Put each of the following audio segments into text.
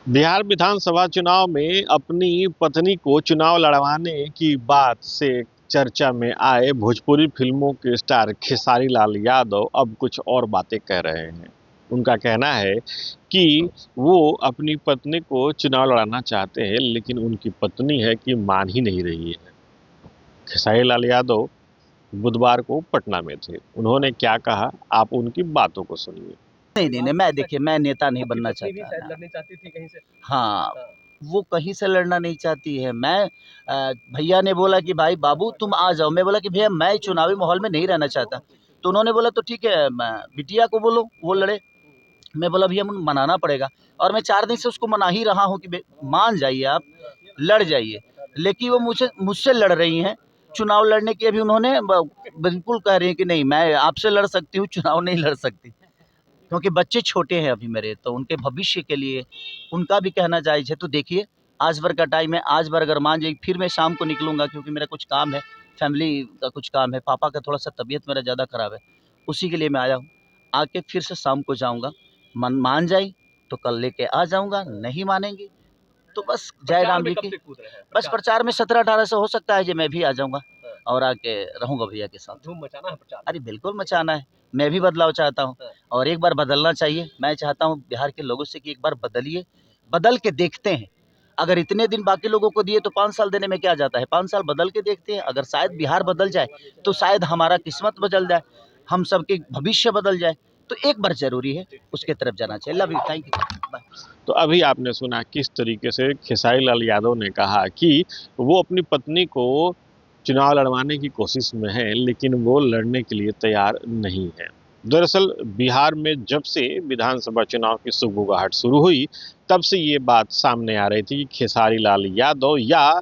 बिहार विधानसभा चुनाव में अपनी पत्नी को चुनाव लड़वाने की बात से चर्चा में आए भोजपुरी फिल्मों के स्टार खेसारी लाल यादव अब कुछ और बातें कह रहे हैं। उनका कहना है कि वो अपनी पत्नी को चुनाव लड़ाना चाहते हैं, लेकिन उनकी पत्नी है कि मान ही नहीं रही है। खेसारी लाल यादव बुधवार को पटना में थे। उन्होंने क्या कहा, आप उनकी बातों को सुनिए। नहीं, नहीं, नहीं, मैं देखिए मैं नेता नहीं बनना पत्नी भी चाहता शायद ना। लड़नी चाहती थी कहीं से। हाँ, हाँ। वो कहीं से लड़ना नहीं चाहती है। भैया ने बोला कि भाई बाबू तुम आ जाओ। मैं बोला कि भैया मैं चुनावी माहौल में नहीं रहना चाहता। तो उन्होंने बोला तो ठीक है बिटिया को बोलो वो लड़े। मैं बोला भैया मनाना पड़ेगा और मैं 4 दिन से उसको मना ही रहा हूँ कि मान जाइए आप, लड़ जाइए। लेकिन वो मुझसे मुझसे लड़ रही हैं। चुनाव लड़ने की अभी उन्होंने बिल्कुल कह रही हैं कि नहीं मैं आपसे लड़ सकती हूँ, चुनाव नहीं लड़ सकती। क्योंकि बच्चे छोटे हैं अभी मेरे, तो उनके भविष्य के लिए उनका भी कहना जायज़ है। तो देखिए, आज भर का टाइम है, आज भर अगर मान जाइए फिर मैं शाम को निकलूँगा क्योंकि मेरा कुछ काम है, फैमिली का कुछ काम है, पापा का थोड़ा-सा तबीयत मेरा ज़्यादा ख़राब है, उसी के लिए मैं आया हूँ। आके फिर से शाम को जाऊँगा, मान जाई तो कल लेके आ जाऊँगा, नहीं मानेंगी तो बस जय प्रचार राम में जी कब की। से कूद रहे हैं? बस प्रचार में 17-18 से हो सकता है कि मैं भी आ जाऊँगा हाँ, और आके रहूँगा भैया के साथ। धूम मचाना है प्रचार में। अरे बिल्कुल मचाना है, मैं भी बदलाव चाहता हूँ हाँ, और एक बार बदलना चाहिए। मैं चाहता हूँ बिहार के लोगों से कि एक बार बदलिए, बदल के देखते हैं। अगर इतने दिन बाकी लोगों को दिए तो 5 साल देने में क्या जाता है, 5 साल बदल के देखते हैं। अगर शायद बिहार बदल जाए, तो शायद हमारा किस्मत बदल जाए, हम सबके भविष्य बदल जाए। तो एक बार ज़रूरी है, उसके तरफ जाना चाहिए। Love you, thank you, bye. तो अभी आपने सुना किस तरीके से खेसारी लाल यादव ने कहा कि वो अपनी पत्नी को चुनाव लड़वाने की कोशिश में है, लेकिन वो लड़ने के लिए तैयार नहीं है। दरअसल बिहार में जब से विधानसभा चुनाव की सुगबुगाहट शुरू हुई, तब से ये बात सामने आ रही थी कि खेसारी लाल यादव या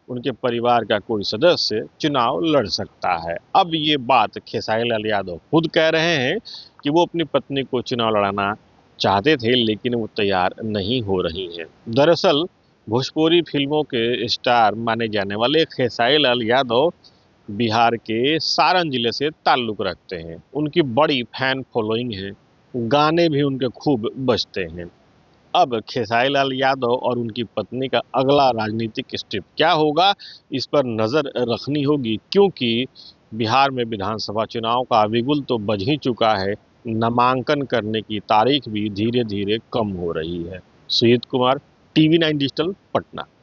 उनके परिवार का कोई सदस्य चुनाव लड़ सकता है। अब ये बात खेसारी लाल यादव खुद कह रहे हैं कि वो अपनी पत्नी को चुनाव लड़ाना चाहते थे, लेकिन वो तैयार नहीं हो रही हैं। दरअसल भोजपुरी फिल्मों के स्टार माने जाने वाले खेसारी लाल यादव बिहार के सारण जिले से ताल्लुक़ रखते हैं। उनकी बड़ी फैन फॉलोइंग है, गाने भी उनके खूब बजते हैं। अब खेसारी लाल यादव और उनकी पत्नी का अगला राजनीतिक स्टेप क्या होगा, इस पर नज़र रखनी होगी, क्योंकि बिहार में विधानसभा चुनाव का बिगुल तो बज ही चुका है। नामांकन करने की तारीख भी धीरे धीरे कम हो रही है। Sujit Kumar, TV 9 digital, Patna.